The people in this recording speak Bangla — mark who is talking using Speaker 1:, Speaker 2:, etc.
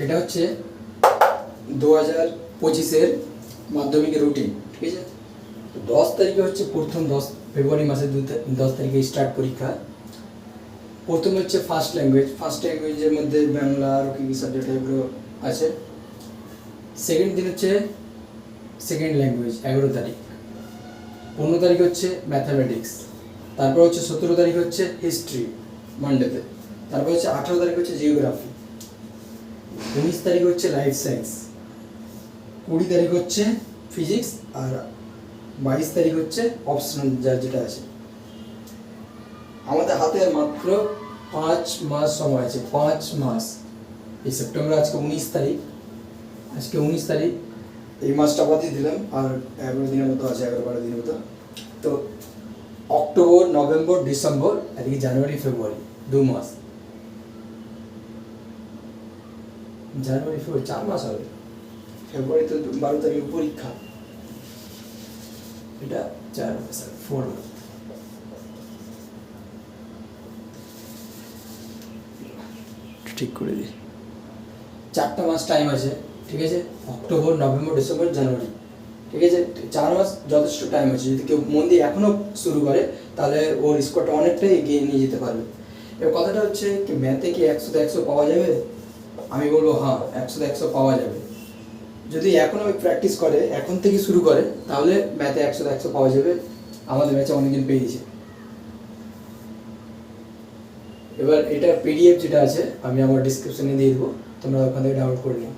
Speaker 1: এটা হচ্ছে 2025-এর মাধ্যমিকের রুটিন, ঠিক আছে। 10 তারিখে হচ্ছে প্রথম 10 ফেব্রুয়ারি মাসের 10 তারিখে স্টার্ট পরীক্ষা। প্রথম হচ্ছে ফার্স্ট ল্যাঙ্গুয়েজের মধ্যে বাংলা আর কি সাবজেক্ট এগুলো আছে। সেকেন্ড দিন হচ্ছে সেকেন্ড ল্যাঙ্গুয়েজ 11 তারিখ। 15 তারিখ হচ্ছে ম্যাথামেটিক্স। তারপর হচ্ছে 17 তারিখ হচ্ছে হিস্ট্রি মানডেতে। তারপর হচ্ছে 18 তারিখ হচ্ছে জিওগ্রাফি। 19 তারিখ হচ্ছে লাইফ সায়েন্স। 20 তারিখ হচ্ছে ফিজিক্স। আর 22 তারিখ হচ্ছে অপশনাল যেটা আছে। আমাদের হাতে মাত্র 5 মাস সময় আছে, 5 মাস। এই সেপ্টেম্বর আজকে 19 তারিখ, এই মাসটা বাদই দিলাম, আর 11 দিনের মতো আছে, 11-12 দিনের মতো। তো অক্টোবর, নভেম্বর, ডিসেম্বর, এদিকে জানুয়ারি, ফেব্রুয়ারি, 2 মাস। জানুয়ারি, ফেব্রুয়ারি 4 মাস হবে। ফেব্রুয়ারি তো 12 তারিখে পরীক্ষা, এটা 4 মাস, 4 মাস। ঠিক করে দিই, 4টা মাস টাইম আছে, ঠিক আছে। অক্টোবর, নভেম্বর, ডিসেম্বর, জানুয়ারি, ঠিক আছে। 4 মাস যথেষ্ট টাইম আছে। যদি কেউ মন দিয়ে এখনও শুরু করে তাহলে ওর স্কোরটা অনেকটাই এগিয়ে নিয়ে যেতে পারবে। এবার কথাটা হচ্ছে কি, ম্যাথে কি 100-100 পাওয়া যাবে? আমি বলবো হ্যাঁ, 100-100 পাওয়া যাবে। যদি এখন আমি প্র্যাকটিস করে, এখন থেকে শুরু করে, তাহলে ম্যাথে 100-100 পাওয়া যাবে। আমাদের ম্যাচে অনেকদিন পেয়েছে। এবার এটার পিডিএফ যেটা আছে আমি আমার ডিসক্রিপশনে দিয়ে দেবো, তোমরা ওখান থেকে ডাউনলোড করে নিও।